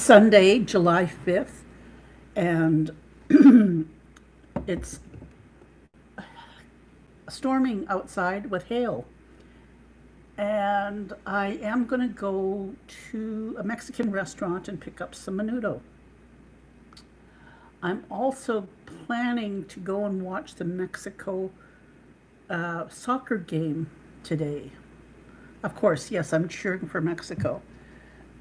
Sunday, July 5th, and it's storming outside with hail. And I am going to go to a Mexican restaurant and pick up some menudo. I'm also planning to go and watch the Mexico soccer game today. Of course, yes, I'm cheering for Mexico.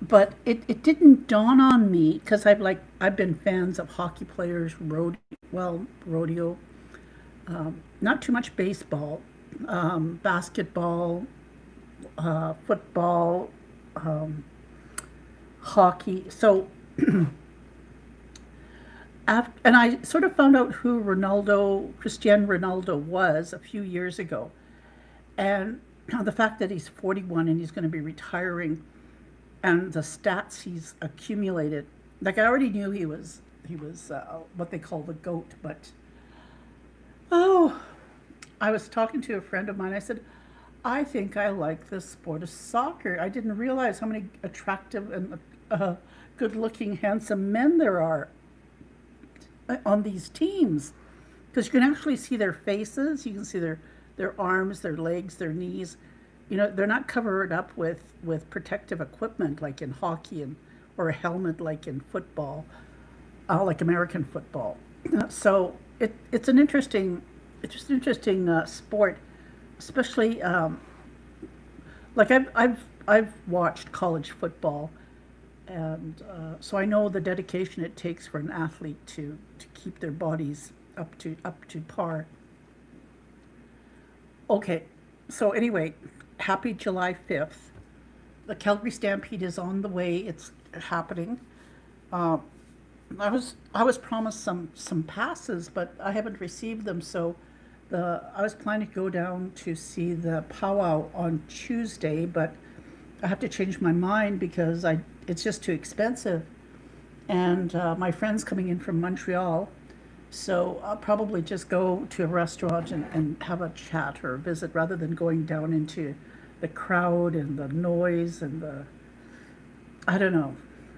But it didn't dawn on me because I've been fans of hockey players, rodeo, not too much baseball, basketball, football, um, hockey. So and I sort of found out who Cristiano Ronaldo was a few years ago, and the fact that he's 41 and he's going to be retiring, and the stats he's accumulated. Like I already knew he was what they call the goat, but oh, I was talking to a friend of mine. I said, I think I like the sport of soccer. I didn't realize how many attractive and good-looking, handsome men there are on these teams, because you can actually see their faces, you can see their arms, their legs, their knees. You know, they're not covered up with protective equipment like in hockey and or a helmet like in football, like American football. So it's an interesting sport, especially like I've watched college football, and so I know the dedication it takes for an athlete to keep their bodies up to par. Okay, so anyway, happy July 5th. The Calgary Stampede is on the way. It's happening. Uh, I was promised some passes, but I haven't received them. So I was planning to go down to see the powwow on Tuesday, but I have to change my mind because I it's just too expensive. And my friend's coming in from Montreal, so I'll probably just go to a restaurant and have a chat or visit rather than going down into the crowd and the noise and the I don't know.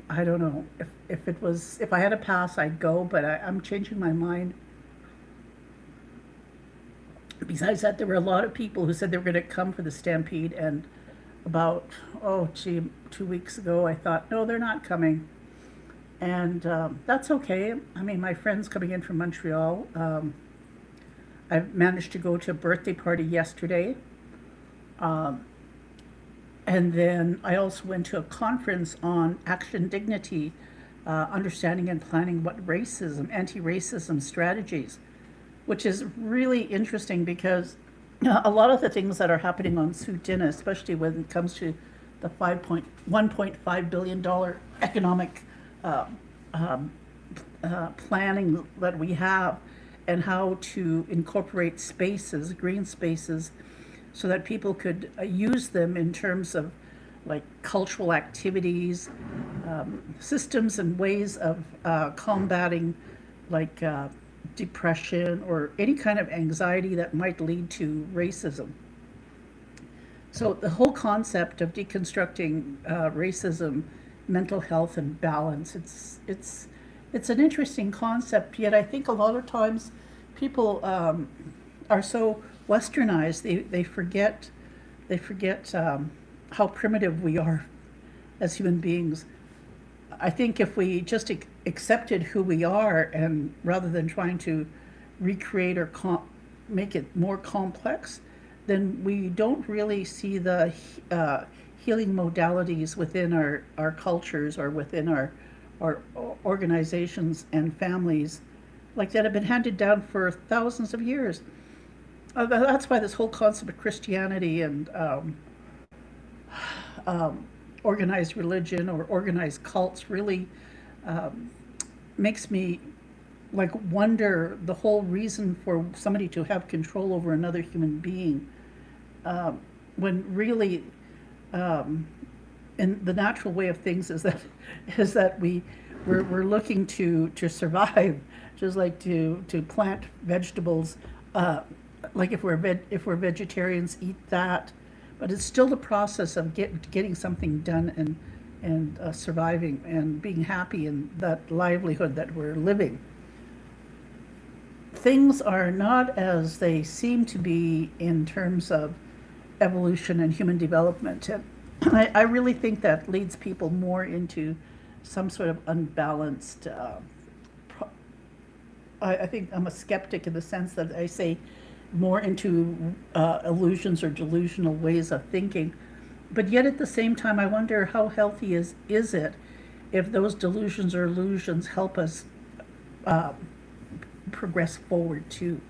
I don't know. If I had a pass I'd go, but I'm changing my mind. Besides that, there were a lot of people who said they were going to come for the Stampede, and about, oh gee, 2 weeks ago I thought, no, they're not coming. And that's okay. I mean, my friend's coming in from Montreal. I managed to go to a birthday party yesterday. Um, and then I also went to a conference on action dignity, understanding and planning what anti-racism strategies, which is really interesting because a lot of the things that are happening on Sutina, especially when it comes to the 1.5 billion dollar economic uh, um, planning that we have, and how to incorporate spaces, green spaces, so that people could use them in terms of like cultural activities, systems and ways of combating like depression or any kind of anxiety that might lead to racism. So the whole concept of deconstructing racism, mental health, and balance, it's an interesting concept. Yet I think a lot of times people are so westernized they forget how primitive we are as human beings. I think if we just accepted who we are, and rather than trying to recreate or make it more complex, then we don't really see the uh, healing modalities within our cultures or within our organizations and families like that have been handed down for thousands of years. That's why this whole concept of Christianity and um, organized religion or organized cults really um, makes me like wonder the whole reason for somebody to have control over another human being, um, when really um, and the natural way of things is that we're looking to survive, just like to plant vegetables. Uh, like if we're vegetarians, eat that, but it's still the process of getting something done and surviving and being happy in that livelihood that we're living. Things are not as they seem to be in terms of evolution and human development. And I really think that leads people more into some sort of unbalanced. I think I'm a skeptic in the sense that I say more into illusions or delusional ways of thinking. But yet at the same time, I wonder how healthy is it if those delusions or illusions help us uh, progress forward too.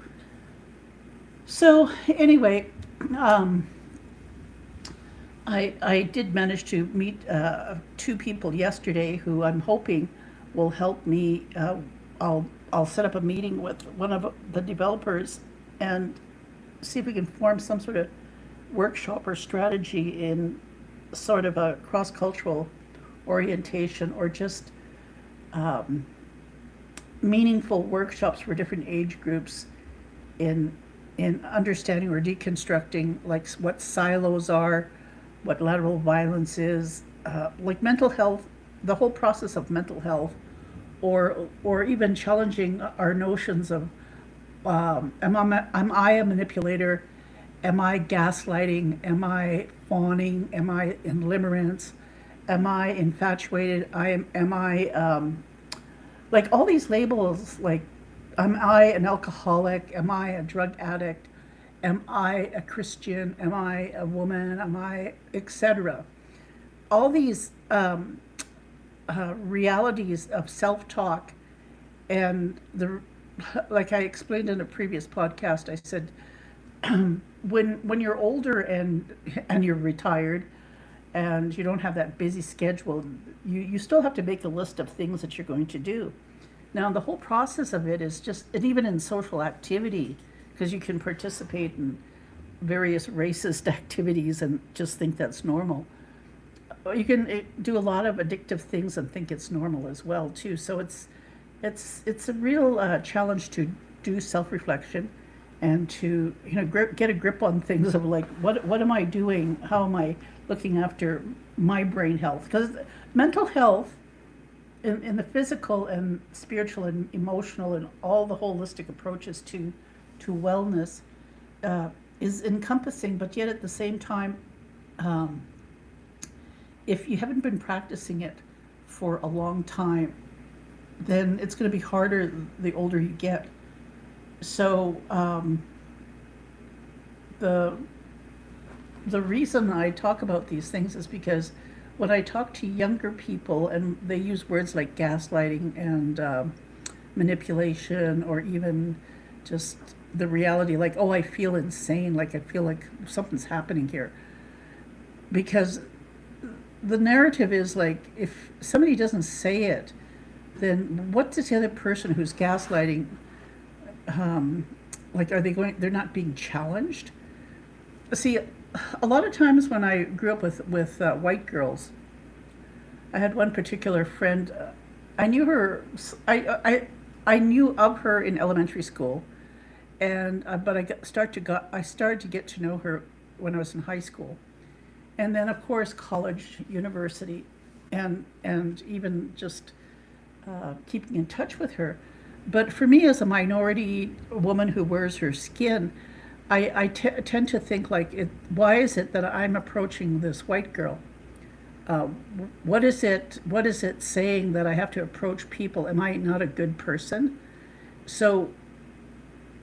So anyway, um, I did manage to meet two people yesterday who I'm hoping will help me. I'll set up a meeting with one of the developers and see if we can form some sort of workshop or strategy in sort of a cross-cultural orientation, or just um, meaningful workshops for different age groups in understanding or deconstructing like what silos are, what lateral violence is, like mental health, the whole process of mental health, or even challenging our notions of am I a manipulator? Am I gaslighting? Am I fawning? Am I in limerence? Am I infatuated? Am I like all these labels, like, am I an alcoholic? Am I a drug addict? Am I a Christian? Am I a woman? Am I, etc.? All these realities of self-talk, and like I explained in a previous podcast, I said when you're older and you're retired and you don't have that busy schedule, you still have to make a list of things that you're going to do. Now, the whole process of it is just, and even in social activity, because you can participate in various racist activities and just think that's normal. You can do a lot of addictive things and think it's normal as well too. So it's a real challenge to do self-reflection and to get a grip on things of like what am I doing? How am I looking after my brain health? Because mental health in the physical and spiritual and emotional and all the holistic approaches to wellness is encompassing, but yet at the same time, um, if you haven't been practicing it for a long time, then it's going to be harder the older you get. So the reason I talk about these things is because when I talk to younger people and they use words like gaslighting and manipulation, or even just the reality, like, oh, I feel insane, like I feel like something's happening here. Because the narrative is like, if somebody doesn't say it, then what does the other person who's gaslighting, like, are they going, they're not being challenged? See, a lot of times when I grew up with white girls, I had one particular friend. I knew her. I knew of her in elementary school, and but I started to get to know her when I was in high school, and then of course college, university, and even just keeping in touch with her. But for me, as a minority woman who wears her skin, tend to think like, why is it that I'm approaching this white girl? Uh, what is it? What is it saying that I have to approach people? Am I not a good person? So,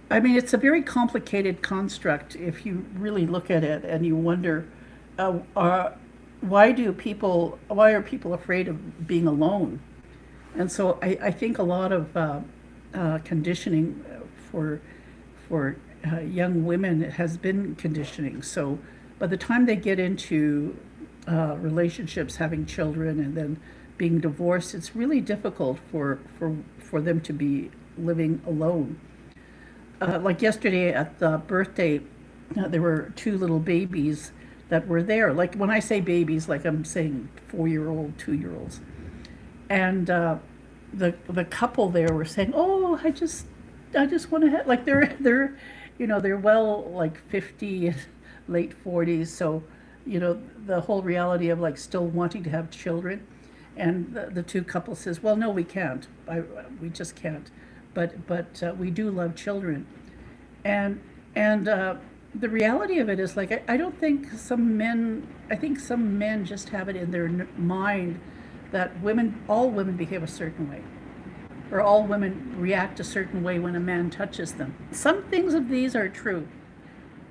I mean, it's a very complicated construct if you really look at it and you wonder, uh, uh, why are people afraid of being alone? And so I think a lot of conditioning for young women has been conditioning. So by the time they get into relationships, having children, and then being divorced, it's really difficult for them to be living alone. Like yesterday at the birthday, there were two little babies that were there. Like when I say babies, like I'm saying 4-year-old, 2-year-olds, and the couple there were saying, "Oh, I just want to have," like they're they're well like 50, late 40s, so the whole reality of like still wanting to have children. And the two couples says, well, no, we can't. We just can't. But we do love children. And the reality of it is like, I don't think I think some men just have it in their mind that all women behave a certain way, or all women react a certain way when a man touches them. Some things of these are true.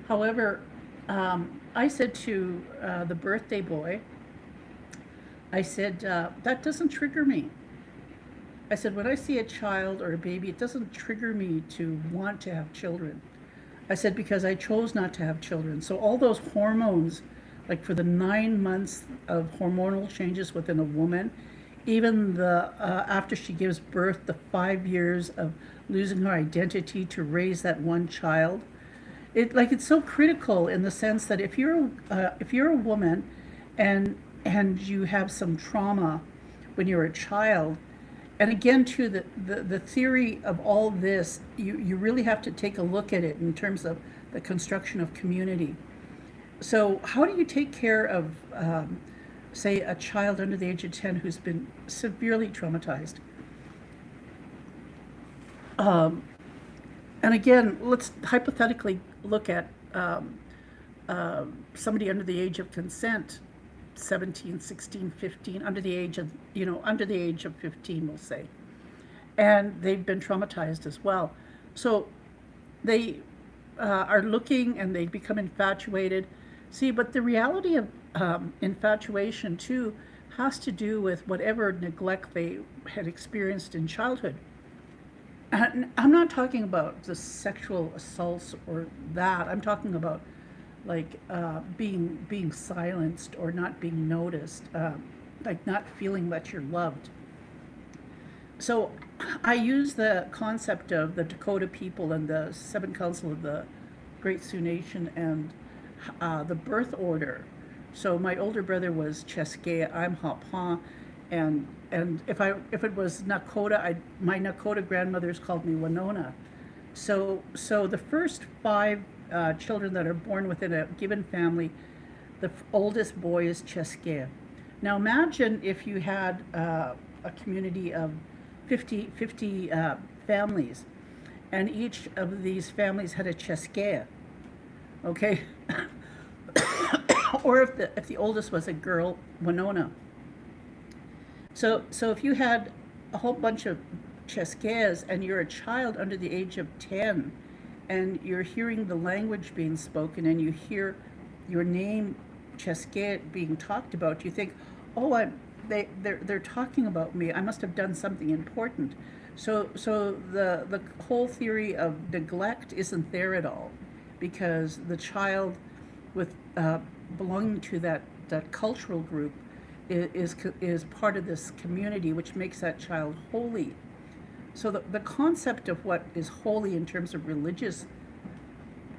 However, I said to the birthday boy, I said, that doesn't trigger me. I said, when I see a child or a baby, it doesn't trigger me to want to have children. I said, because I chose not to have children. So all those hormones, like for the 9 months of hormonal changes within a woman, even the after she gives birth, the 5 years of losing her identity to raise that one child, it's so critical in the sense that if you're a woman and you have some trauma when you're a child, and again too, the theory of all this, you really have to take a look at it in terms of the construction of community. So how do you take care of say a child under the age of 10 who's been severely traumatized? And again, let's hypothetically look at somebody under the age of consent, 17, 16, 15, under the age of 15, we'll say. And they've been traumatized as well. So they are looking and they become infatuated. See, but the reality of infatuation too has to do with whatever neglect they had experienced in childhood. And I'm not talking about the sexual assaults or that. I'm talking about like being silenced or not being noticed, like not feeling that you're loved. So I use the concept of the Dakota people and the Seven Council of the Great Sioux Nation and the birth order. So my older brother was Cheskea, I'm Hapa, and if it was Nakota, my Nakota grandmothers called me Winona. So the first 5 children that are born within a given family, the oldest boy is Cheskea. Now imagine if you had a community of 50 families, and each of these families had a Cheskea, okay? Or if the oldest was a girl, Winona. So if you had a whole bunch of Cheskeas and you're a child under the age of 10 and you're hearing the language being spoken and you hear your name Cheskea being talked about, you think, oh, they're talking about me. I must have done something important. So the whole theory of neglect isn't there at all, because the child with belonging to that cultural group is part of this community, which makes that child holy. So the concept of what is holy in terms of religious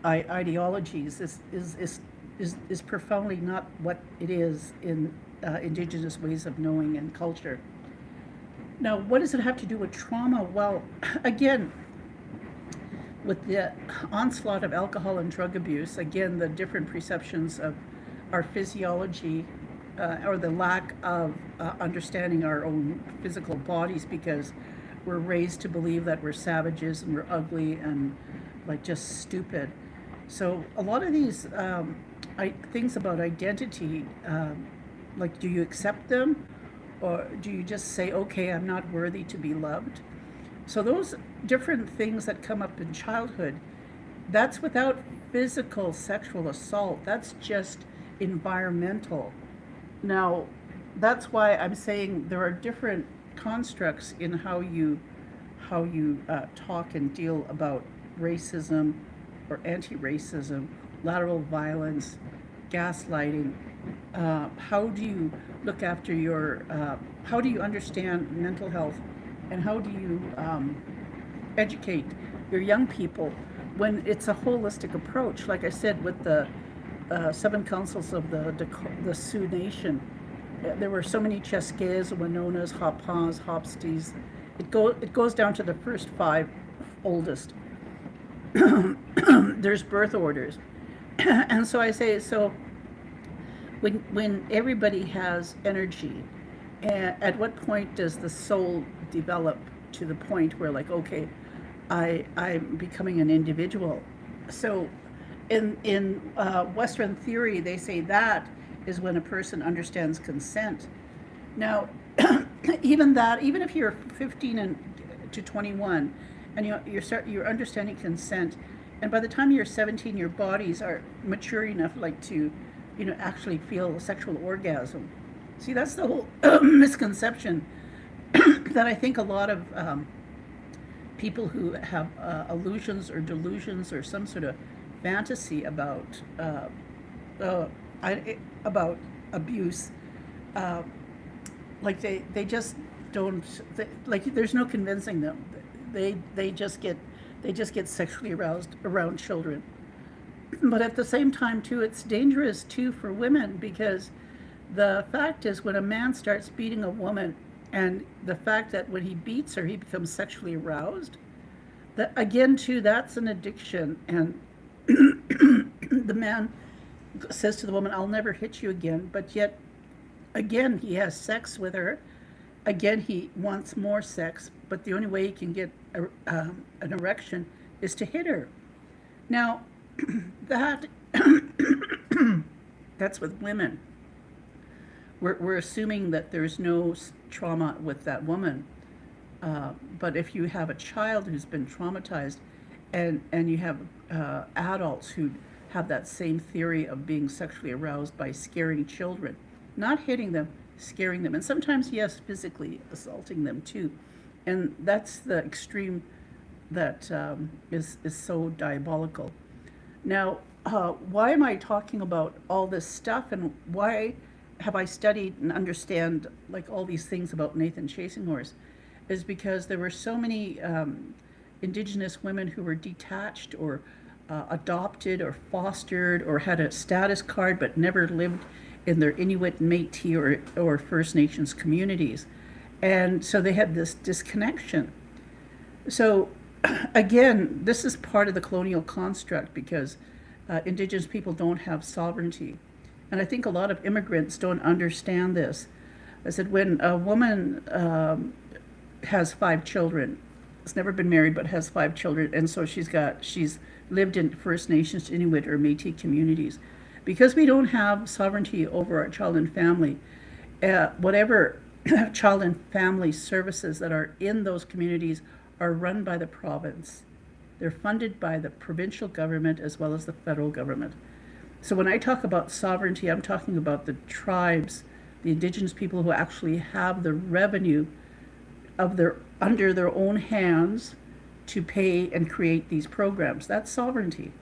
ideologies is profoundly not what it is in indigenous ways of knowing and culture. Now, what does it have to do with trauma? Well, again, with the onslaught of alcohol and drug abuse, again, the different perceptions of our physiology, or the lack of understanding our own physical bodies, because we're raised to believe that we're savages and we're ugly and like just stupid. So a lot of these things about identity, like, do you accept them, or do you just say, okay, I'm not worthy to be loved? So those different things that come up in childhood, that's without physical sexual assault. That's just environmental. Now, that's why I'm saying there are different constructs in how you talk and deal about racism or anti-racism, lateral violence, gaslighting. How do you look after your, how do you understand mental health, and how do you educate your young people when it's a holistic approach? Like I said, with the 7 councils of the Sioux Nation, there were so many Cheskeas, Winonas, Hapas, Hopsties. It goes down to the first 5 oldest. There's birth orders. And so I say, so when everybody has energy, at what point does the soul develop to the point where, like, okay, I'm becoming an individual? So in Western theory, they say that is when a person understands consent. Now, even that, even if you're 15 to 21, and you're understanding consent, and by the time you're 17, your bodies are mature enough, like to, actually feel sexual orgasm. See, that's the whole misconception that I think a lot of people who have illusions or delusions or some sort of fantasy uh, about abuse, uh, like they just don't, like there's no convincing them. They just get sexually aroused around children. But at the same time too, it's dangerous too for women, because the fact is, when a man starts beating a woman, and the fact that when he beats her he becomes sexually aroused, that again too, that's an addiction. And the man says to the woman, I'll never hit you again, but yet again he has sex with her. Again he wants more sex, but the only way he can get an erection is to hit her. Now, that that's with women. We're assuming that there's no trauma with that woman. But if you have a child who's been traumatized, and you have adults who have that same theory of being sexually aroused by scaring children, not hitting them, scaring them, and sometimes, yes, physically assaulting them too. And that's the extreme that is so diabolical. Now, why am I talking about all this stuff, and why have I studied and understand like all these things about Nathan Chasing Horse? Is because there were so many Indigenous women who were detached, or adopted, or fostered, or had a status card but never lived in their Inuit, Métis, or First Nations communities. And so they had this disconnection. So again, this is part of the colonial construct, because Indigenous people don't have sovereignty. And I think a lot of immigrants don't understand this. I said, when a woman has 5 children, has never been married but has 5 children, and so she's lived in First Nations, Inuit, or Métis communities. Because we don't have sovereignty over our child and family, whatever child and family services that are in those communities are run by the province. They're funded by the provincial government as well as the federal government. So when I talk about sovereignty, I'm talking about the tribes, the Indigenous people who actually have the revenue of under their own hands to pay and create these programs. That's sovereignty.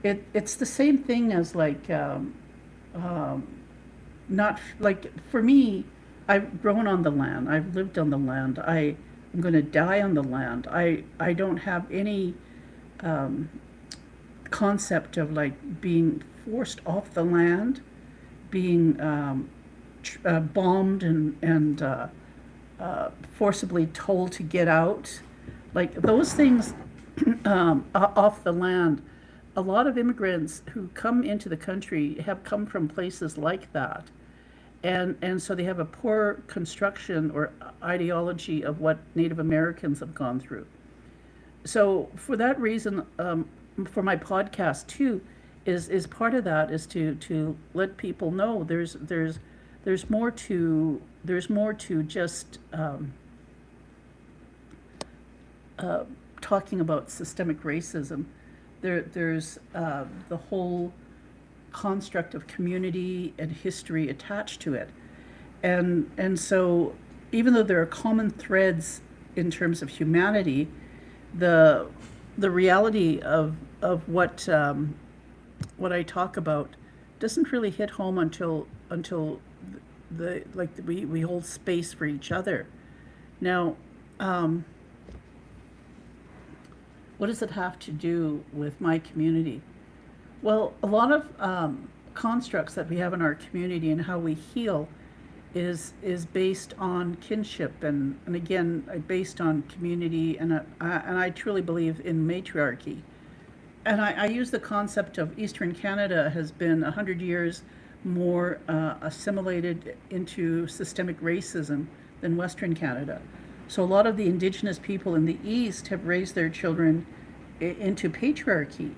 It's the same thing as like, not like, for me, I've grown on the land. I've lived on the land. I'm going to die on the land. I don't have any concept of like being forced off the land, being bombed and forcibly told to get out. Like those things off the land. A lot of immigrants who come into the country have come from places like that. And so they have a poor construction or ideology of what Native Americans have gone through. So for that reason, for my podcast too, is part of that is to let people know there's more to just talking about systemic racism. There's the whole construct of community and history attached to it, and so even though there are common threads in terms of humanity, the reality of what I talk about doesn't really hit home until we hold space for each other. Now, what does it have to do with my community? Well, a lot of constructs that we have in our community and how we heal is based on kinship, and again based on community, and I truly believe in matriarchy. And I use the concept of Eastern Canada has been 100 years more assimilated into systemic racism than Western Canada. So a lot of the Indigenous people in the East have raised their children into patriarchy.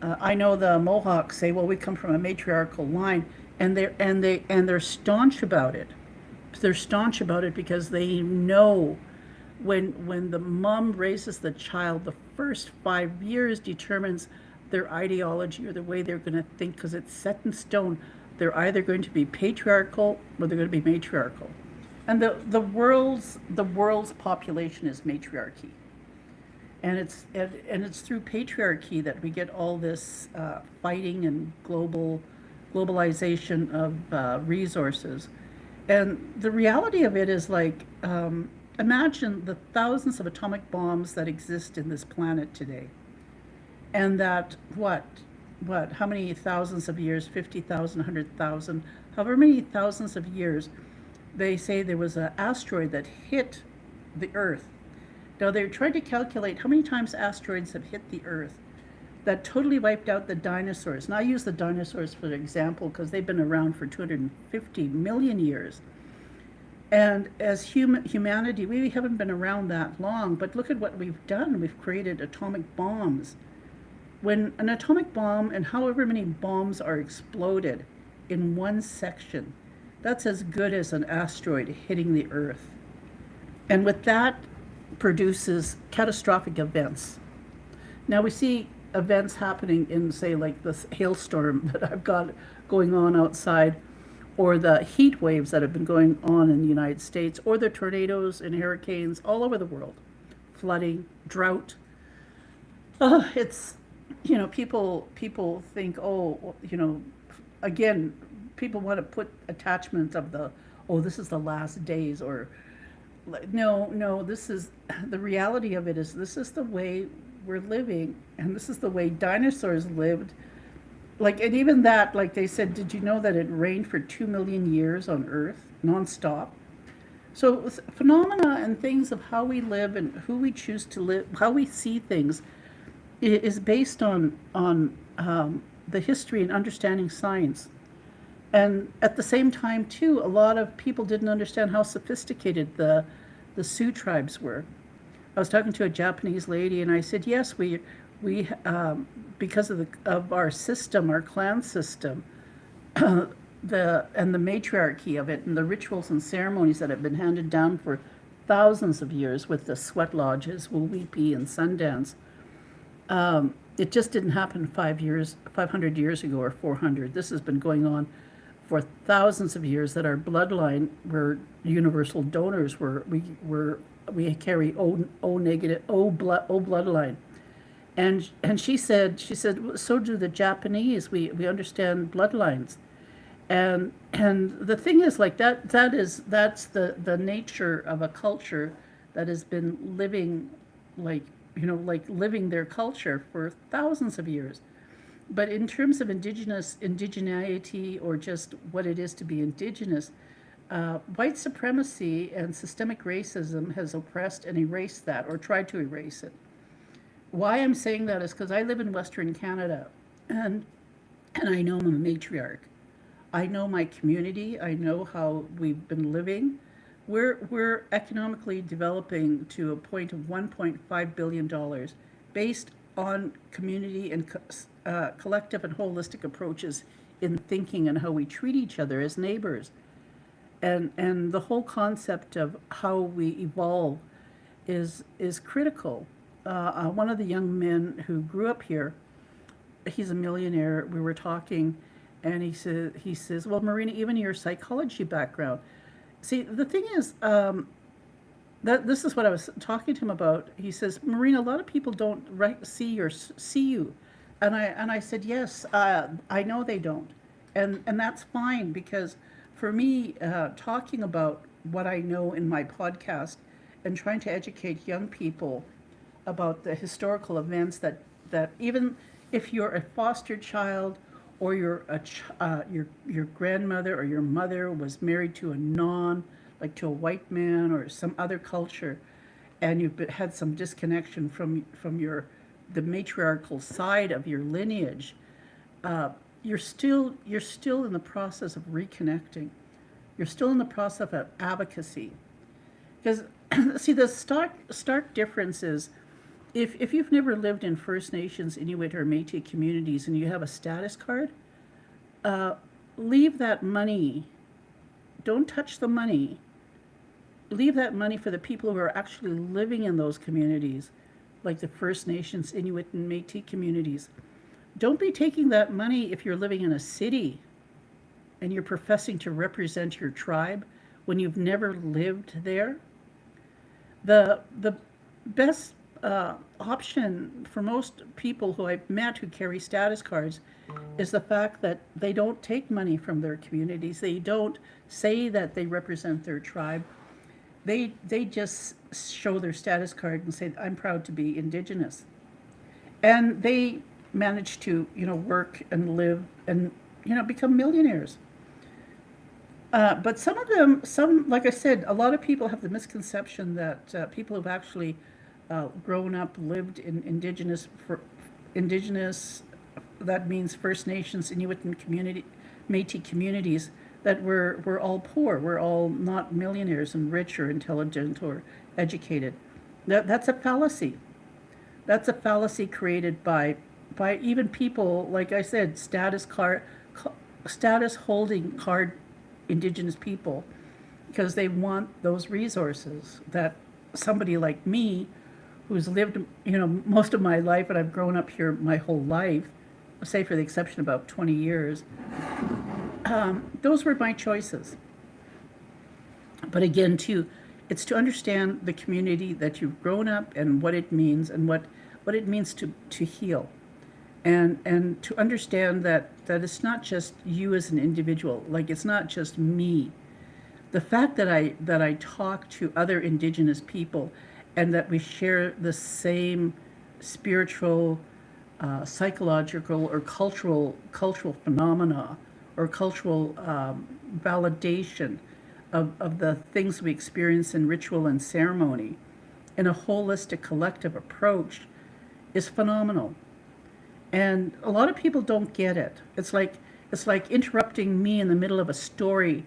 I know the Mohawks say, "Well, we come from a matriarchal line," and they're staunch about it. They're staunch about it because they know when the mom raises the child, the first 5 years determines their ideology or the way they're going to think because it's set in stone. They're either going to be patriarchal or they're going to be matriarchal, and the world's population is matriarchy, and it's through patriarchy that we get all this fighting and globalization of resources. And the reality of it is like, imagine the thousands of atomic bombs that exist in this planet today. And that, how many thousands of years, 50,000, 100,000, however many thousands of years, they say there was an asteroid that hit the Earth. Now they're trying to calculate how many times asteroids have hit the Earth that totally wiped out the dinosaurs. And I use the dinosaurs for example because they've been around for 250 million years. And as humanity, we haven't been around that long, but look at what we've done. We've created atomic bombs. When an atomic bomb and however many bombs are exploded in one section, that's as good as an asteroid hitting the Earth. And with that produces catastrophic events. Now we see events happening in, say, like this hailstorm that I've got going on outside, or the heat waves that have been going on in the United States, or the tornadoes and hurricanes all over the world, flooding, drought. It's, people think, oh, again, people want to put attachments of this is the last days, or no, this is the reality of it is this is the way we're living, and this is the way dinosaurs lived. Like, and even that, like they said, did you know that it rained for 2 million years on Earth, nonstop? So phenomena and things of how we live and who we choose to live, how we see things, is based on the history and understanding science. And at the same time, too, a lot of people didn't understand how sophisticated the Sioux tribes were. I was talking to a Japanese lady, and I said, yes, we because of our system, our clan system, the matriarchy of it, and the rituals and ceremonies that have been handed down for thousands of years with the sweat lodges, Wulipi and Sundance. It just didn't happen 500 years ago or 400. This has been going on for thousands of years. That our bloodline, we're universal donors. We carry O negative, O bloodline. And she said, so do the Japanese. We understand bloodlines. And the thing is, like, that's the nature of a culture that has been living, like, living their culture for thousands of years. But in terms of indigeneity, or just what it is to be indigenous, white supremacy and systemic racism has oppressed and erased that, or tried to erase it. Why I'm saying that is because I live in Western Canada, and I know I'm a matriarch. I know my community. I know how we've been living. We're economically developing to a point of $1.5 billion, based on community and collective and holistic approaches in thinking and how we treat each other as neighbors. And the whole concept of how we evolve is critical. One of the young men who grew up here, he's a millionaire. We were talking, and he says, well, Marina, even your psychology background. See, the thing is, that this is what I was talking to him about. He says, Marina, a lot of people don't see you, and I said, yes, I know they don't, and that's fine, because for me, talking about what I know in my podcast and trying to educate young people about the historical events that even if you're a foster child, or your grandmother or your mother was married to like to a white man or some other culture, and you've had some disconnection from the matriarchal side of your lineage, you're still in the process of reconnecting. You're still in the process of advocacy. Because see, the stark difference is, if you've never lived in First Nations, Inuit, or Métis communities and you have a status card, leave that money. Don't touch the money. Leave that money for the people who are actually living in those communities, like the First Nations, Inuit, and Métis communities. Don't be taking that money if you're living in a city and you're professing to represent your tribe when you've never lived there. The best option for most people who I've met who carry status cards is the fact that they don't take money from their communities. They don't say that they represent their tribe. They just show their status card and say, I'm proud to be Indigenous. And they manage to, work and live and, become millionaires. But some of them, like I said, a lot of people have the misconception that people who've actually grown up, lived in indigenous, that means First Nations, Inuit, and Métis communities, that we're all poor. We're all not millionaires and rich or intelligent or educated. That's a fallacy. That's a fallacy created by even people, like I said, status holding card Indigenous people, because they want those resources that somebody like me, who's lived, most of my life, and I've grown up here my whole life, say for the exception of about 20 years, those were my choices. But again, too, it's to understand the community that you've grown up and what it means and what it means to heal. And to understand that it's not just you as an individual, like it's not just me. The fact that I talk to other Indigenous people and that we share the same spiritual, psychological, or cultural phenomena, or cultural validation of the things we experience in ritual and ceremony in a holistic collective approach is phenomenal. And a lot of people don't get it. It's like interrupting me in the middle of a story.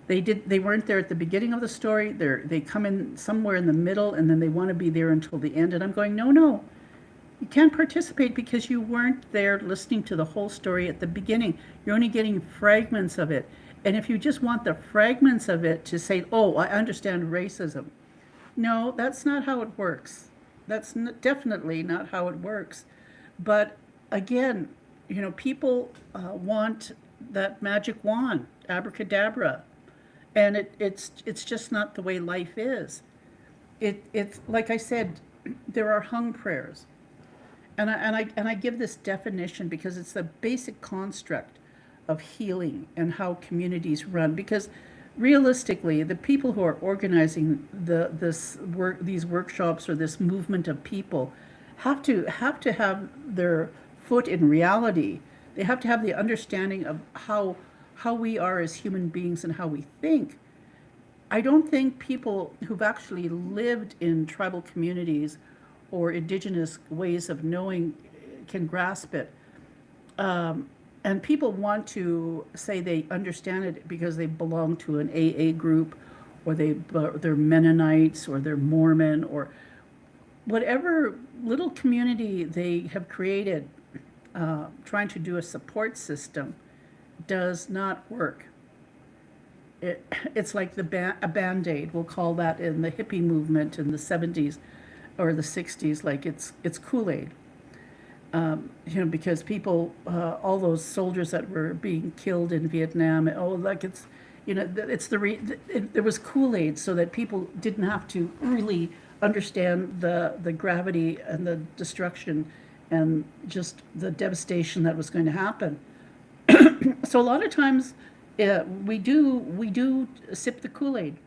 They weren't there at the beginning of the story. They come in somewhere in the middle, and then they want to be there until the end. And I'm going, no, you can't participate because you weren't there listening to the whole story at the beginning. You're only getting fragments of it. And if you just want the fragments of it to say, oh, I understand racism. No, that's not how it works. That's definitely not how it works. But again, people want that magic wand, abracadabra, and it's just not the way life is. It's like I said, there are hung prayers, and I give this definition because it's the basic construct of healing and how communities run. Because realistically, the people who are organizing these workshops or this movement of people have to have their foot in reality. They have to have the understanding of how we are as human beings and how we think. I don't think people who've actually lived in tribal communities or Indigenous ways of knowing can grasp it. And people want to say they understand it because they belong to an AA group, or they're Mennonites, or they're Mormon, or whatever little community they have created, trying to do a support system, does not work. It's like a Band-Aid. We'll call that in the hippie movement in the 70s or the 60s, like it's Kool-Aid. Because people, all those soldiers that were being killed in Vietnam, there was Kool-Aid so that people didn't have to really understand the gravity and the destruction and just the devastation that was going to happen. So a lot of times, we do sip the Kool-Aid.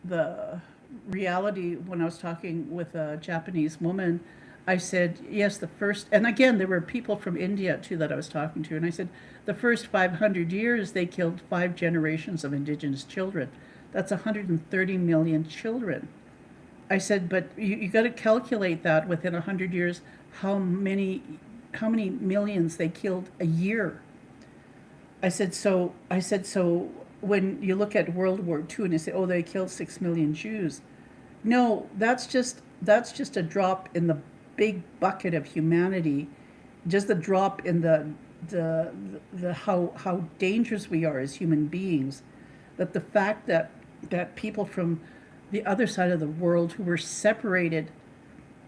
The reality, when I was talking with a Japanese woman, I said, yes, and again, there were people from India too that I was talking to, and I said, the first 500 years, they killed 5 generations of Indigenous children. That's 130 million children. I said, but you got to calculate that within 100 years, how many many millions they killed a year. I said, so when you look at World War II and you say, oh, they killed 6 million Jews. No, that's just a drop in the big bucket of humanity, just a drop in the, the how dangerous we are as human beings. That the fact that people from the other side of the world who were separated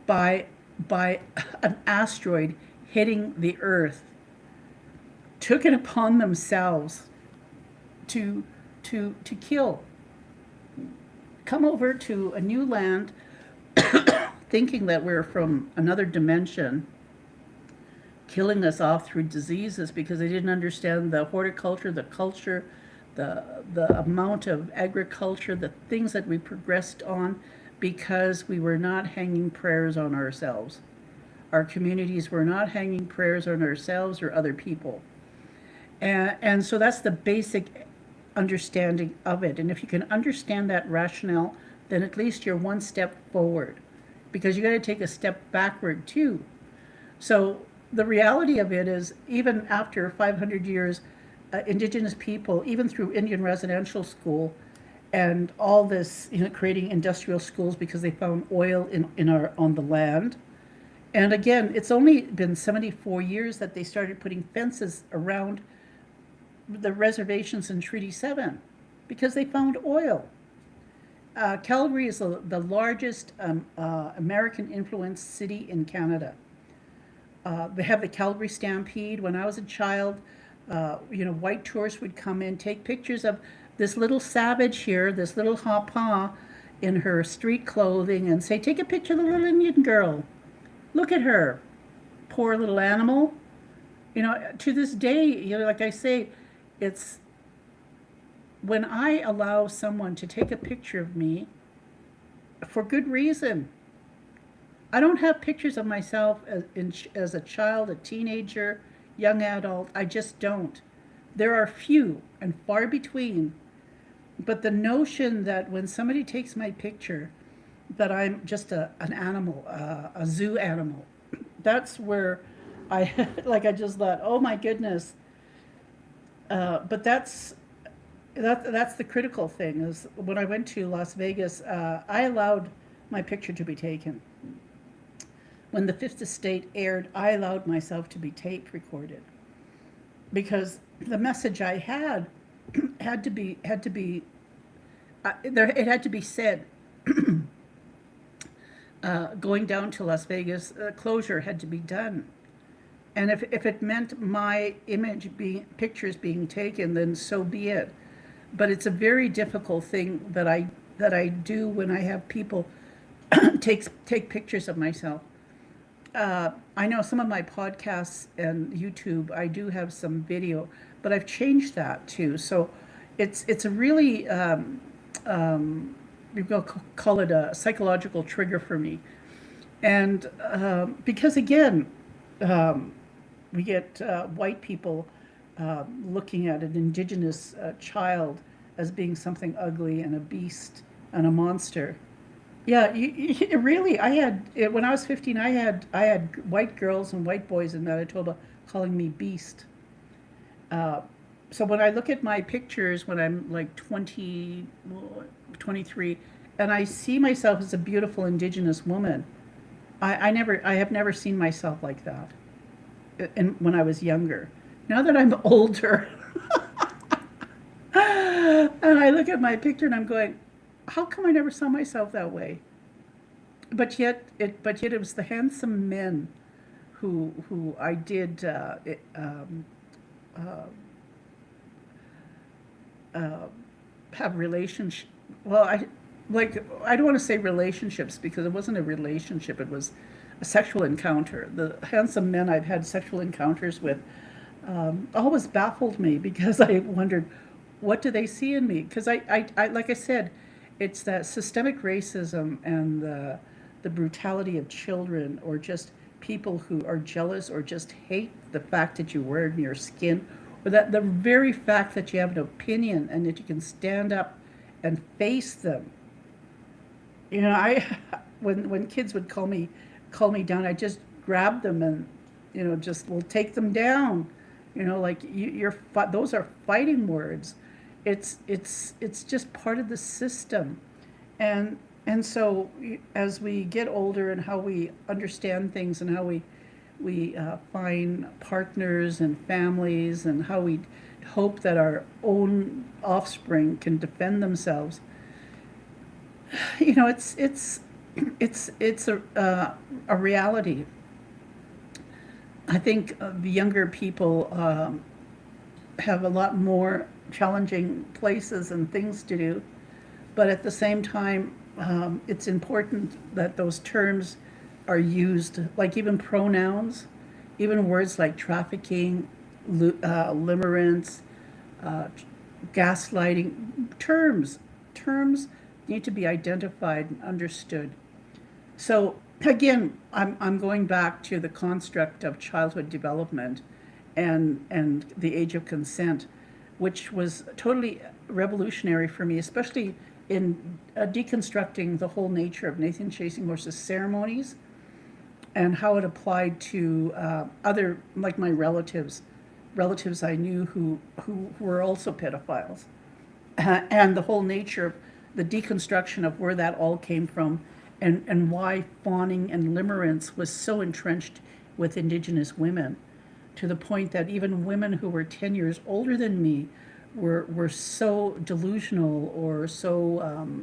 by by an asteroid hitting the Earth took it upon themselves to to kill, come over to a new land, thinking that we're from another dimension, killing us off through diseases because they didn't understand the horticulture, the culture, the amount of agriculture, the things that we progressed on, because we were not hanging prayers on ourselves. Our communities were not hanging prayers on ourselves or other people. And so that's the basic understanding of it. And if you can understand that rationale, then at least you're one step forward, because you got to take a step backward too. So the reality of it is, even after 500 years, Indigenous people, even through Indian residential school and all this, creating industrial schools because they found oil in our on the land. And again, it's only been 74 years that they started putting fences around the reservations in Treaty 7 because they found oil. Calgary is the largest American influenced city in Canada. They have the Calgary Stampede. When I was a child, white tourists would come in, take pictures of this little savage here, this little hapa in her street clothing, and say, take a picture of the little Indian girl. Look at her. Poor little animal. To this day, like I say, it's when I allow someone to take a picture of me for good reason. I don't have pictures of myself as a child, a teenager, young adult. I just don't. There are few and far between. But the notion that when somebody takes my picture, that I'm just an animal, a zoo animal, that's where I, I just thought, oh my goodness. But that's the critical thing is when I went to Las Vegas, I allowed my picture to be taken. When the Fifth Estate aired, I allowed myself to be tape recorded because the message I had had to be there. It had to be said. Going down to Las Vegas, closure had to be done. And if it meant my pictures being taken, then so be it. But it's a very difficult thing that I do when I have people take pictures of myself. I know some of my podcasts and YouTube, I do have some video, but I've changed that too. So it's a really we'll call it a psychological trigger for me, and because again. We get white people looking at an indigenous child as being something ugly and a beast and a monster. Yeah, really. When I was 15, I had white girls and white boys in Manitoba calling me beast. So when I look at my pictures when I'm like 20, 23, and I see myself as a beautiful indigenous woman, I have never seen myself like that. And when I was younger. Now that I'm older, and I look at my picture and I'm going, how come I never saw myself that way? But yet it was the handsome men who I did have relationship. Well, I don't want to say relationships because it wasn't a relationship. It was a sexual encounter. The handsome men I've had sexual encounters with always baffled me because I wondered, what do they see in me? Because I like I said, it's that systemic racism and the brutality of children, or just people who are jealous or just hate the fact that you wear it in your skin, or that the very fact that you have an opinion and that you can stand up and face them. I when kids would call me down, I just grabbed them and just we'll take them down. Like those are fighting words. It's just part of the system. And so as we get older and how we understand things and how we find partners and families and how we hope that our own offspring can defend themselves, it's a reality. I think the younger people have a lot more challenging places and things to do, but at the same time, it's important that those terms are used, like even pronouns, even words like trafficking, limerence, uh, gaslighting. Terms need to be identified and understood. So again, I'm going back to the construct of childhood development and the age of consent, which was totally revolutionary for me, especially in deconstructing the whole nature of Nathan Chasing Horses ceremonies and how it applied to other, like my relatives I knew who were also pedophiles, and the whole nature of the deconstruction of where that all came from, and why fawning and limerence was so entrenched with Indigenous women, to the point that even women who were 10 years older than me were so delusional or so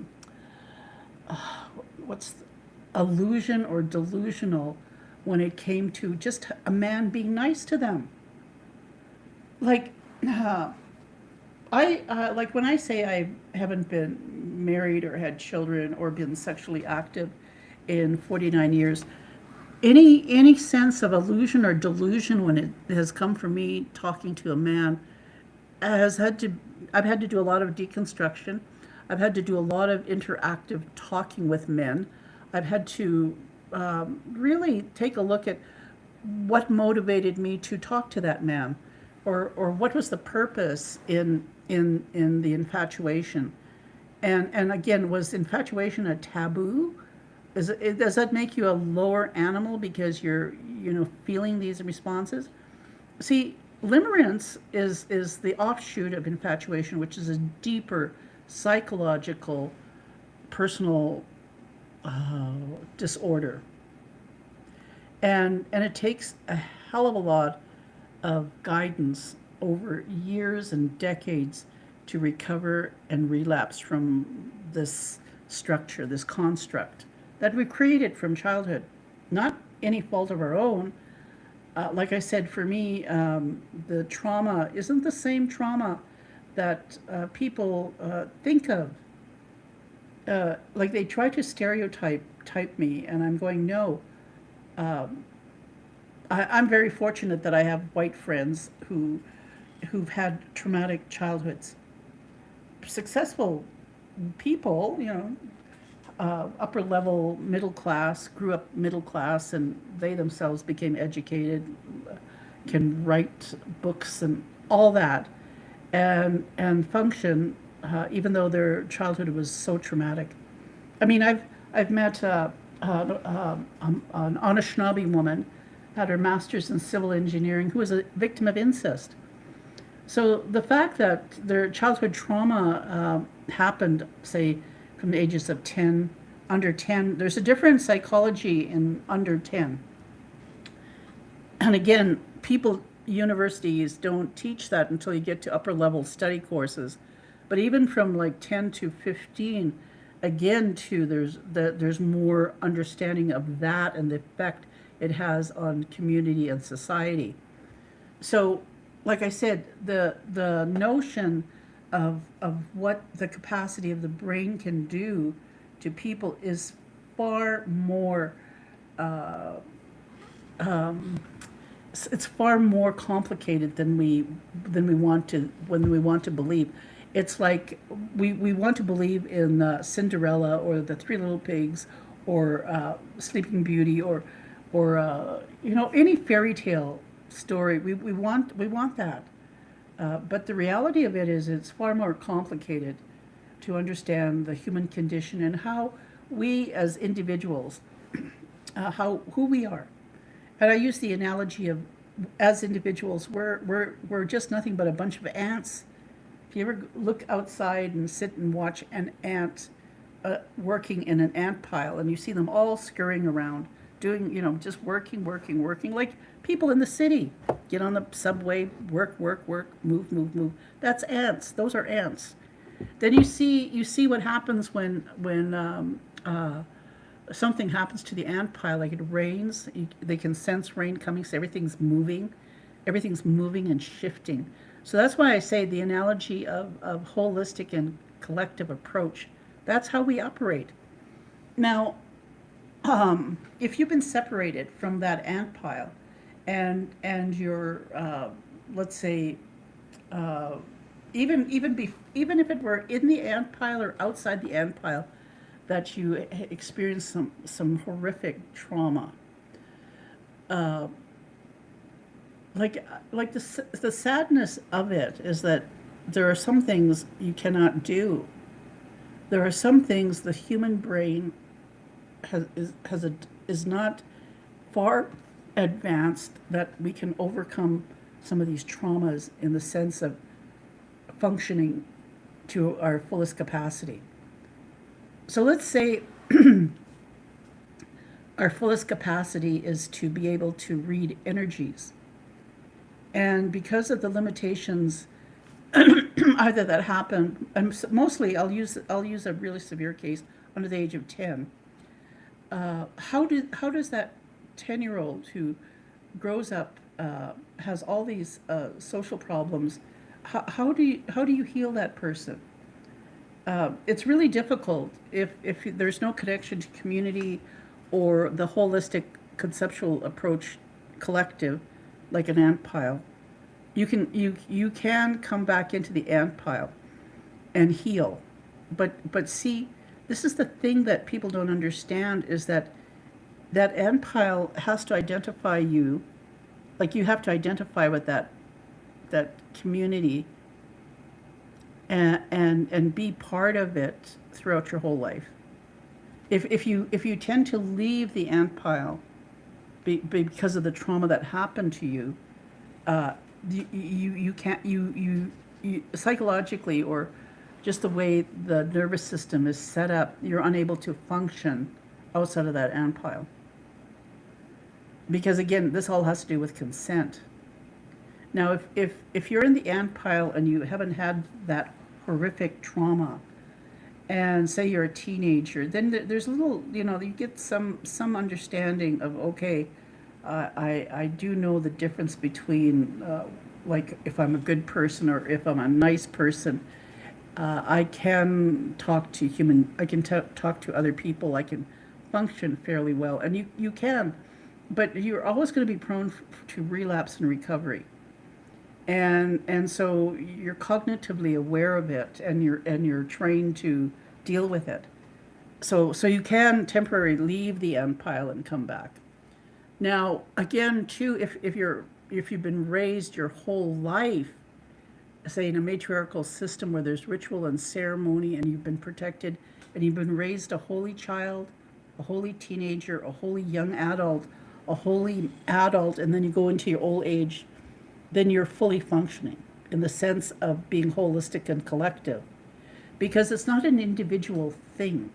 what's illusion or delusional when it came to just a man being nice to them. Like like when I say I haven't been married or had children or been sexually active in 49 years, any sense of illusion or delusion when it has come from me talking to a man has had to I've had to do a lot of deconstruction. I've had to do a lot of interactive talking with men. I've had to really take a look at what motivated me to talk to that man, or what was the purpose in the infatuation. And again, was infatuation a taboo? Does that make you a lower animal because you're feeling these responses? See, limerence is the offshoot of infatuation, which is a deeper psychological, personal disorder, and it takes a hell of a lot of guidance over years and decades to recover and relapse from this structure, this construct that we created from childhood. Not any fault of our own. Like I said, for me, the trauma isn't the same trauma that people think of. Like they try to type me, and I'm going, no. I'm very fortunate that I have white friends who've had traumatic childhoods, successful people, upper level middle class, grew up middle class, and they themselves became educated, can write books and all that, and function, even though their childhood was so traumatic. I mean, I've met an Anishinaabe woman, had her master's in civil engineering, who was a victim of incest. So the fact that their childhood trauma happened, say, from the ages of 10, under 10, there's a different psychology in under 10. And again, universities don't teach that until you get to upper level study courses. But even from like 10 to 15, again, too, there's more understanding of that and the effect it has on community and society. So, like I said, the notion of what the capacity of the brain can do to people is far more it's far more complicated than we want to believe. It's like we want to believe in Cinderella or the Three Little Pigs or Sleeping Beauty or any fairy tale story. We want that, but the reality of it is it's far more complicated to understand the human condition and how we as individuals, who we are. And I use the analogy of, as individuals, we're just nothing but a bunch of ants. If you ever look outside and sit and watch an ant working in an ant pile, and you see them all scurrying around, doing, just working, working, working, like people in the city. Get on the subway, work, work, work, move, move, move. That's ants. Those are ants. Then you see what happens when something happens to the ant pile, like it rains. They can sense rain coming, so everything's moving and shifting. So that's why I say the analogy of holistic and collective approach. That's how we operate. Now, if you've been separated from that ant pile, and you're, let's say, uh, even if it were in the ant pile or outside the ant pile, that you experience some horrific trauma, uh, the sadness of it is that there are some things you cannot do. There are some things the human brain is not far advanced that we can overcome some of these traumas in the sense of functioning to our fullest capacity. So let's say our fullest capacity is to be able to read energies. And because of the limitations either that happen, and mostly I'll use a really severe case under the age of 10. How does that 10-year-old who grows up, has all these social problems, how do you heal that person? It's really difficult if there's no connection to community or the holistic conceptual approach collective, like an ant pile. You can come back into the ant pile and heal, but see, this is the thing that people don't understand, is that ant pile has to identify you, like you have to identify with that community, and be part of it throughout your whole life. If you tend to leave the ant pile because of the trauma that happened to you, uh, you can't you psychologically, or just the way the nervous system is set up, you're unable to function outside of that ant pile. Because again, this all has to do with consent. Now, if you're in the ant pile and you haven't had that horrific trauma, and say you're a teenager, then there's a little, you get some understanding of, okay, I do know the difference between, like, if I'm a good person or if I'm a nice person. I can talk to other people. I can function fairly well, and you can, but you're always going to be prone to relapse and recovery. And so you're cognitively aware of it, and you're trained to deal with it. So you can temporarily leave the ant pile and come back. Now, again, too, if you've been raised your whole life, say in a matriarchal system where there's ritual and ceremony, and you've been protected, and you've been raised a holy child, a holy teenager, a holy young adult, a holy adult, and then you go into your old age, then you're fully functioning in the sense of being holistic and collective. Because it's not an individual thing.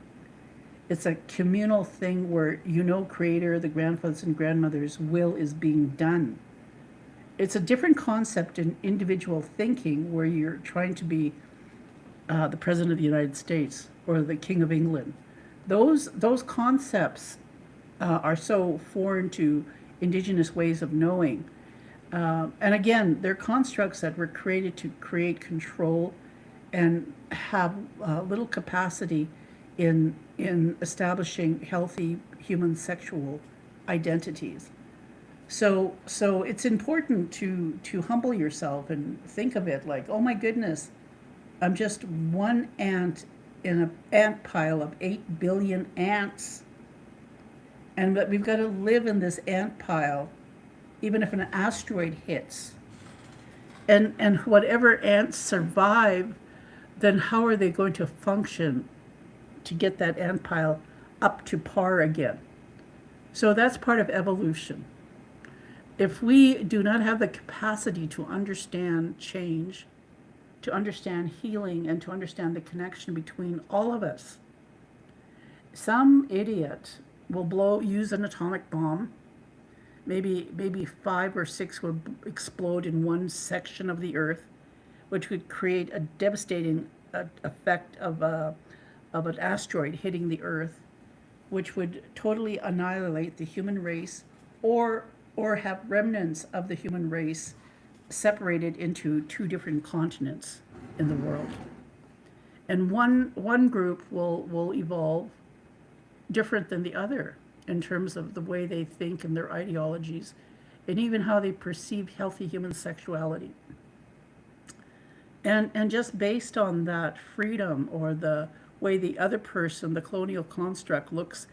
It's a communal thing where Creator, the grandfathers and grandmothers' will is being done. It's a different concept in individual thinking, where you're trying to be the President of the United States or the King of England. Those concepts are so foreign to Indigenous ways of knowing. And again, they're constructs that were created to create control and have little capacity in establishing healthy human sexual identities. So it's important to humble yourself and think of it like, oh my goodness, I'm just one ant in an ant pile of 8 billion ants. And that we've got to live in this ant pile, even if an asteroid hits. And whatever ants survive, then how are they going to function to get that ant pile up to par again? So that's part of evolution. If we do not have the capacity to understand change, to understand healing, and to understand the connection between all of us, some idiot will use an atomic bomb. Maybe 5 or 6 would explode in one section of the earth, which would create a devastating effect of an asteroid hitting the earth, which would totally annihilate the human race, or have remnants of the human race separated into 2 different continents in the world. And one group will evolve different than the other in terms of the way they think and their ideologies, and even how they perceive healthy human sexuality. And just based on that freedom, or the way the other person, the colonial construct, looks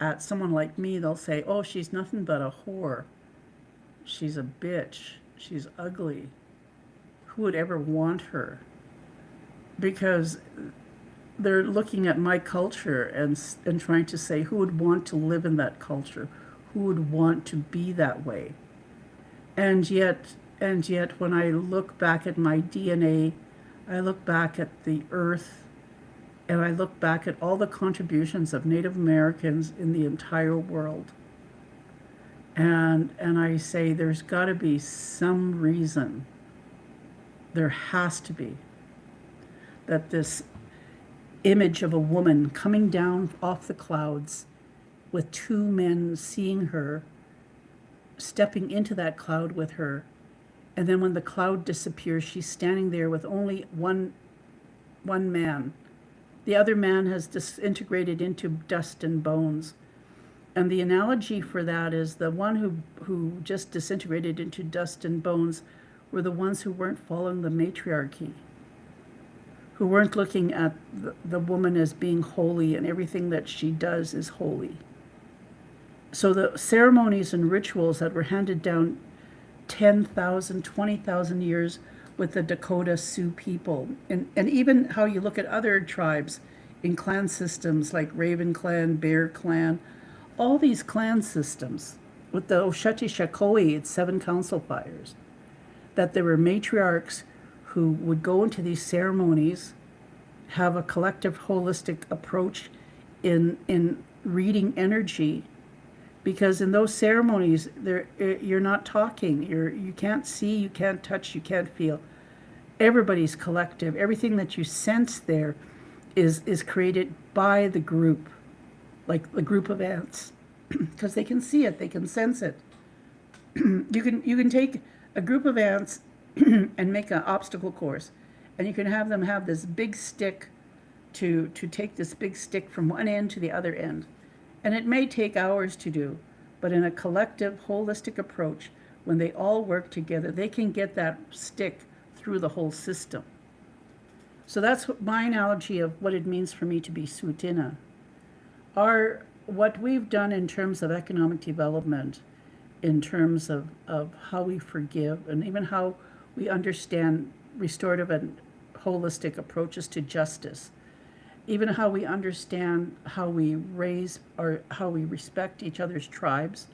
at someone like me, they'll say, oh, she's nothing but a whore. She's a bitch. She's ugly. Who would ever want her? Because they're looking at my culture and trying to say, who would want to live in that culture? Who would want to be that way? And yet, when I look back at my DNA, I look back at the earth, and I look back at all the contributions of Native Americans in the entire world. And I say, there's got to be some reason, there has to be, that this image of a woman coming down off the clouds with 2 men seeing her, stepping into that cloud with her, and then when the cloud disappears, she's standing there with only one man. The other man has disintegrated into dust and bones. And the analogy for that is the one who just disintegrated into dust and bones were the ones who weren't following the matriarchy, who weren't looking at the woman as being holy, and everything that she does is holy. So the ceremonies and rituals that were handed down 10,000, 20,000 years with the Dakota Sioux people, and even how you look at other tribes in clan systems like Raven Clan, Bear Clan, all these clan systems, with the Osheti Shakoi, it's 7 council fires, that there were matriarchs who would go into these ceremonies, have a collective holistic approach in reading energy, because in those ceremonies you're not talking, you can't see, you can't touch, you can't feel. Everybody's collective. Everything that you sense there is created by the group, like the group of ants, because they can see it, they can sense it. You can take a group of ants and make an obstacle course, and you can have them have this big stick to take this big stick from one end to the other end. And it may take hours to do, but in a collective, holistic approach, when they all work together, they can get that stick through the whole system. So that's my analogy of what it means for me to be Tsuut'ina. What we've done in terms of economic development, in terms of how we forgive, and even how we understand restorative and holistic approaches to justice, even how we understand how we raise or how we respect each other's tribes,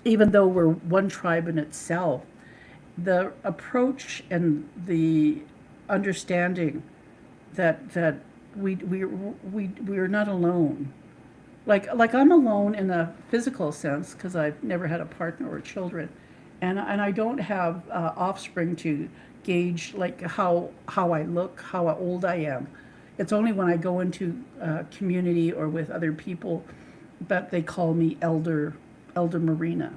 even though we're one tribe in itself, the approach and the understanding that we're not alone. Like I'm alone in a physical sense because I've never had a partner or children, and I don't have offspring to gauge like how I look, how old I am. It's only when I go into community or with other people that they call me Elder Marina.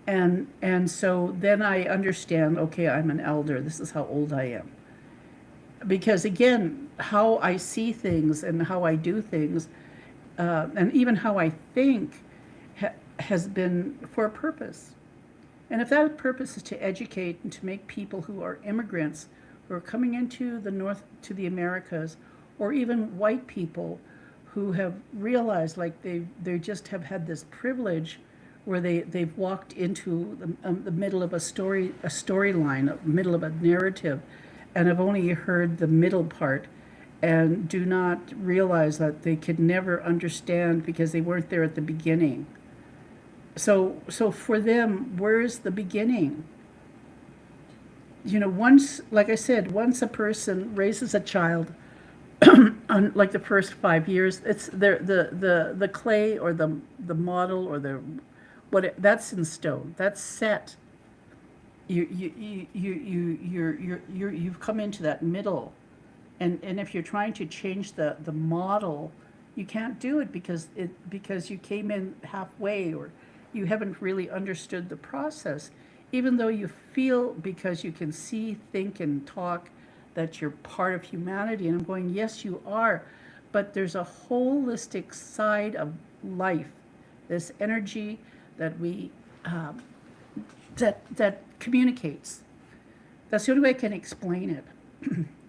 And so then I understand, okay, I'm an elder. This is how old I am. Because again, how I see things and how I do things, and even how I think has been for a purpose. And if that purpose is to educate and to make people who are immigrants, who are coming into the North, to the Americas, or even white people who have realized like they just have had this privilege where they've walked into the middle of a storyline, middle of a narrative, and have only heard the middle part, and do not realize that they could never understand because they weren't there at the beginning. So for them, where's the beginning? Once, like I said, once a person raises a child, on like the first 5 years, it's the clay or the model or that's in stone. That's set. You've come into that middle, and if you're trying to change the model, you can't do it because you came in halfway, or you haven't really understood the process, even though you feel, because you can see, think, and talk, that you're part of humanity. And I'm going, yes, you are, but there's a holistic side of life, this energy that we that communicates. That's the only way I can explain it.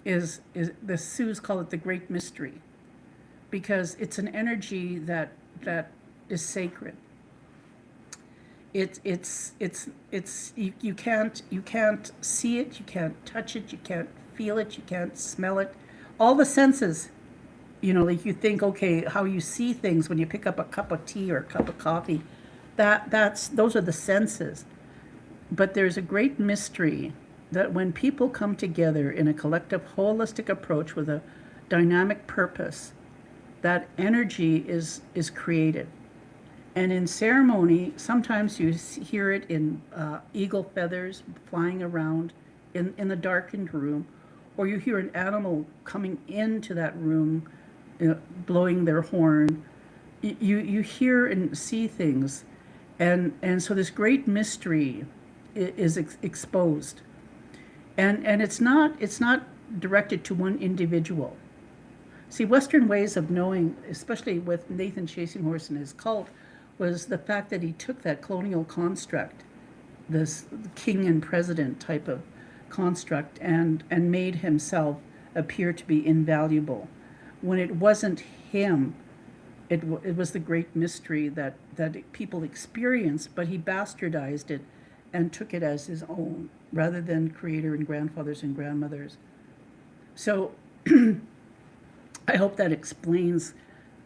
Is the Sioux call it the Great Mystery, because it's an energy that is sacred. You can't see it, you can't touch it, you can't feel it, you can't smell it. All the senses, like you think, okay, how you see things when you pick up a cup of tea or a cup of coffee, those are the senses. But there's a great mystery that when people come together in a collective holistic approach with a dynamic purpose, that energy is created. And in ceremony, sometimes you hear it in eagle feathers flying around in the darkened room, or you hear an animal coming into that room, blowing their horn. You hear and see things, and so this great mystery is exposed, and it's not directed to one individual. See, Western ways of knowing, especially with Nathan Chasing Horse and his cult, was the fact that he took that colonial construct, this king and president type of construct, and made himself appear to be invaluable, when it wasn't him. It was the great mystery that people experienced, but he bastardized it and took it as his own, rather than creator and grandfathers and grandmothers. So I hope that explains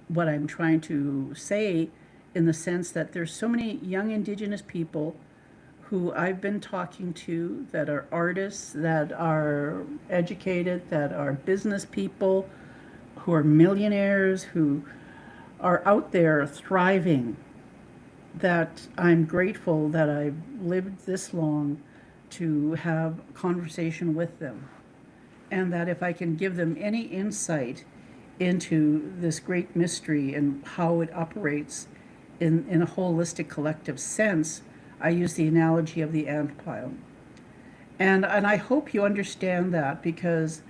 what I'm trying to say, in the sense that there's so many young Indigenous people who I've been talking to, that are artists, that are educated, that are business people, who are millionaires, who are out there thriving, that I'm grateful that I've lived this long to have a conversation with them. And that if I can give them any insight into this great mystery and how it operates in a holistic collective sense, I use the analogy of the ant pile. And I hope you understand that, because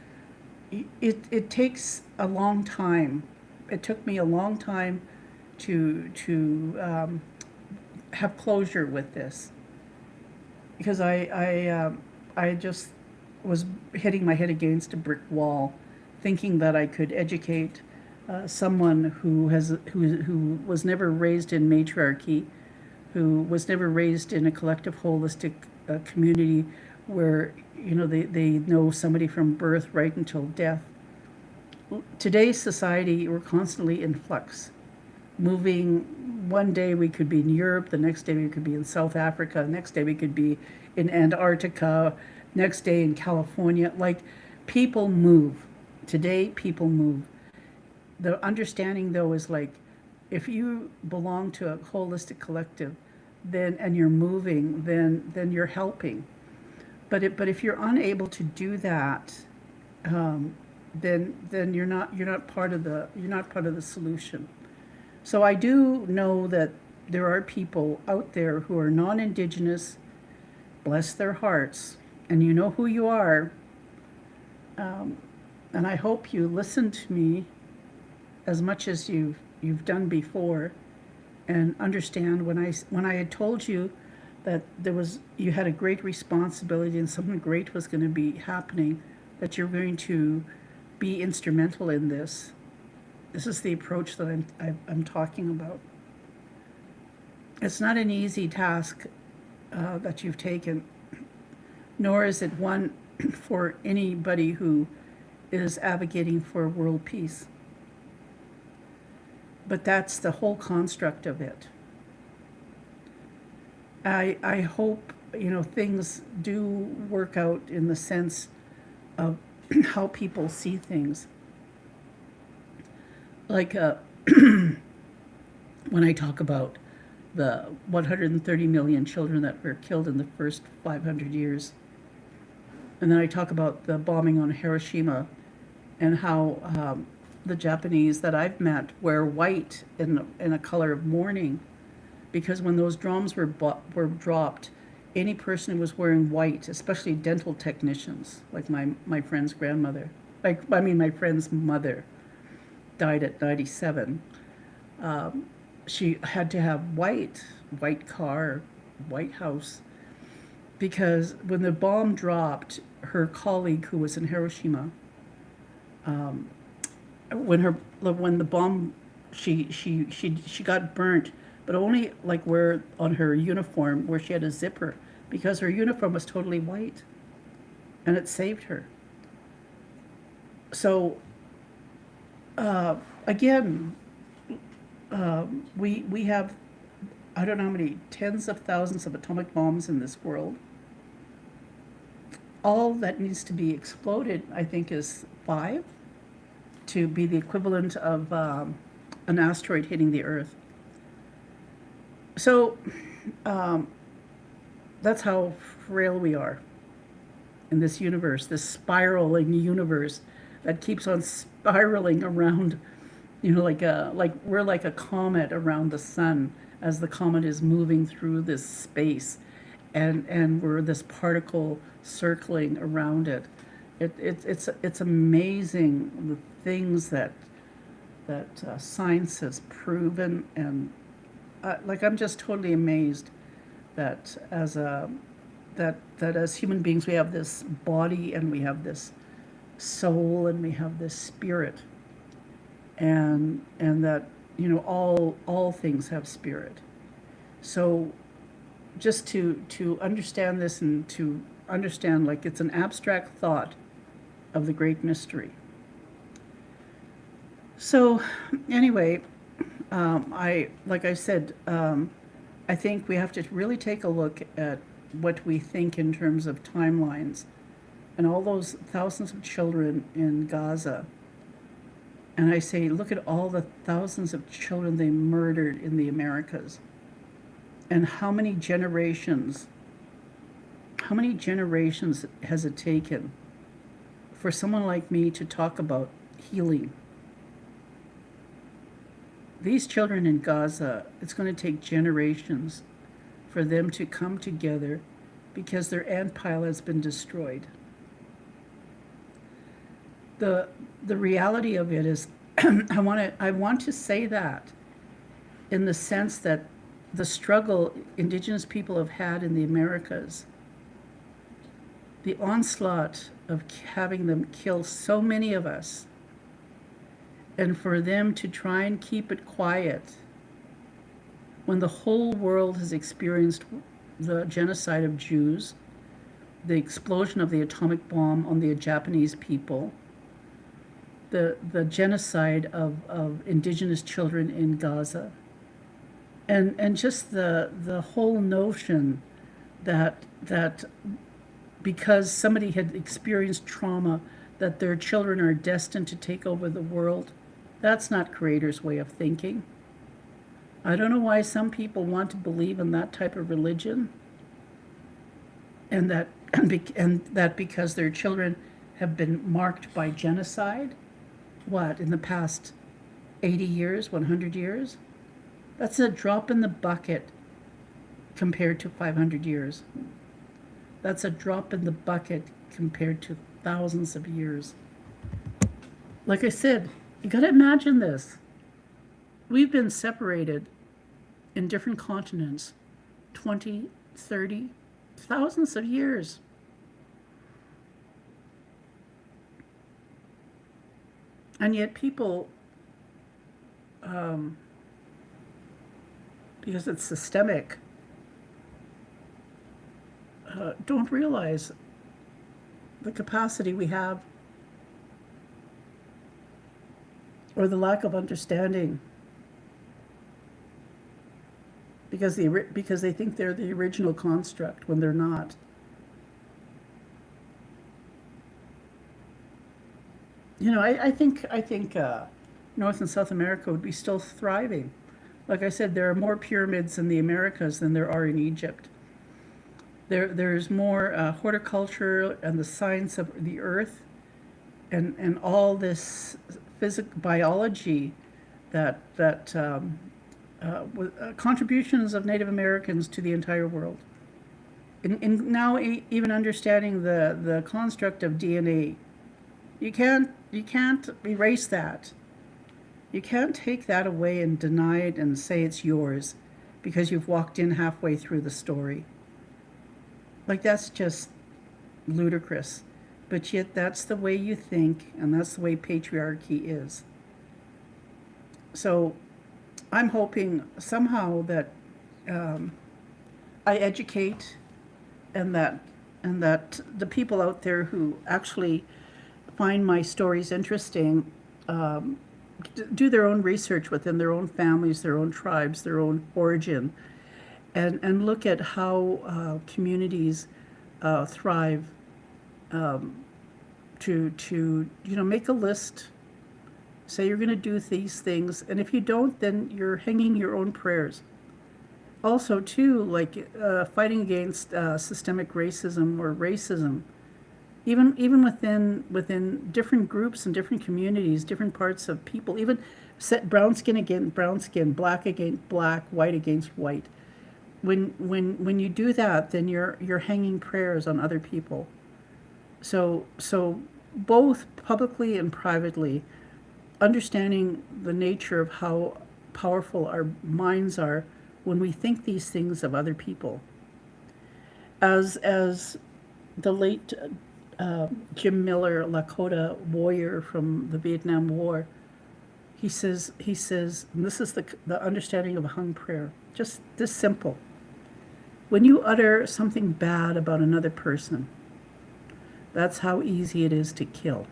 it takes a long time. It took me a long time to have closure with this, because I just was hitting my head against a brick wall, thinking that I could educate someone who was never raised in matriarchy, who was never raised in a collective holistic community where they know somebody from birth right until death. Today's society, we're constantly in flux, moving. One day we could be in Europe, the next day we could be in South Africa, the next day we could be in Antarctica, next day in California. Like, people move. Today, people move. The understanding, though, is like, if you belong to a holistic collective, and you're moving, then you're helping. But if you're unable to do that, then you're not part of the solution. So I do know that there are people out there who are non-Indigenous, bless their hearts, and you know who you are. And I hope you listen to me as much as you've done before, and understand when I had told you that you had a great responsibility and something great was going to be happening, that you're going to be instrumental in this. This is the approach that I'm talking about. It's not an easy task that you've taken, nor is it one for anybody who is advocating for world peace. But that's the whole construct of it. I hope, things do work out in the sense of how people see things. Like when I talk about the 130 million children that were killed in the first 500 years, and then I talk about the bombing on Hiroshima and how the Japanese that I've met wear white in a color of mourning, because when those drums were dropped, any person who was wearing white, especially dental technicians, like my friend's grandmother, my friend's mother died at 97. She had to have white car, white house, because when the bomb dropped, her colleague who was in Hiroshima, when the bomb, she got burnt, but only like where on her uniform where she had a zipper, because her uniform was totally white, and it saved her. So again, we have, I don't know how many tens of thousands of atomic bombs in this world. All that needs to be exploded, I think, is 5 to be the equivalent of an asteroid hitting the Earth. So that's how frail we are in this universe, this spiraling universe that keeps on spiraling around, like we're like a comet around the sun as the comet is moving through this space, and we're this particle circling around it. It's amazing the things that science has proven, and like I'm just totally amazed that as human beings we have this body and we have this soul and we have this spirit, and that all things have spirit. So just to understand this and to understand, like, it's an abstract thought of the great mystery. So anyway, I like I said, I think we have to really take a look at what we think in terms of timelines and all those thousands of children in Gaza. And I say, look at all the thousands of children they murdered in the Americas. And how many generations has it taken for someone like me to talk about healing? These children in Gaza, it's going to take generations for them to come together because their ant pile has been destroyed. The reality of it is, I want to say that in the sense that the struggle Indigenous people have had in the Americas, the onslaught of having them kill so many of us, and for them to try and keep it quiet when the whole world has experienced the genocide of Jews, the explosion of the atomic bomb on the Japanese people, the genocide of indigenous children in Gaza, and just the whole notion that because somebody had experienced trauma, that their children are destined to take over the world. That's not Creator's way of thinking. I don't know why some people want to believe in that type of religion, and that because their children have been marked by genocide, in the past 80 years, 100 years? That's a drop in the bucket compared to 500 years. That's a drop in the bucket compared to thousands of years. Like I said, you got to imagine this. We've been separated in different continents 20, 30, thousands of years. And yet people, because it's systemic, don't realize the capacity we have, or the lack of understanding because they think they're the original construct when they're not. I think North and South America would be still thriving. Like I said, there are more pyramids in the Americas than there are in Egypt. There's more horticulture and the science of the earth and all this biology that contributions of Native Americans to the entire world. And now even understanding the construct of DNA, you can't erase that. You can't take that away and deny it and say it's yours because you've walked in halfway through the story. Like, that's just ludicrous. But yet that's the way you think, and that's the way patriarchy is. So I'm hoping somehow that I educate, and that the people out there who actually find my stories interesting do their own research within their own families, their own tribes, their own origin, and look at how communities thrive, to make a list, say you're going to do these things, and if you don't, then you're hanging your own prayers. Also, too, like fighting against systemic racism or racism, even within different groups and different communities, different parts of people, even set brown skin against brown skin, black against black, white against white. When you do that, then you're hanging prayers on other people. So both publicly and privately, understanding the nature of how powerful our minds are when we think these things of other people. As the late Jim Miller, Lakota warrior from the Vietnam War, he says, and this is the understanding of a hung prayer, just this simple. When you utter something bad about another person, that's how easy it is to kill.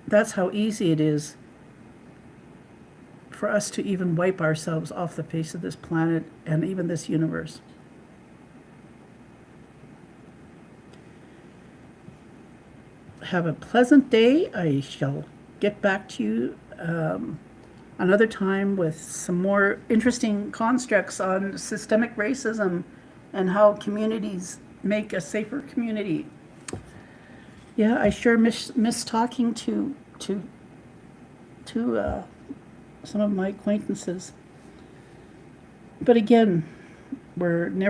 That's how easy it is for us to even wipe ourselves off the face of this planet and even this universe. Have a pleasant day. I shall get back to you another time with some more interesting constructs on systemic racism and how communities make a safer community. Yeah, I sure miss talking to some of my acquaintances. But again, we're never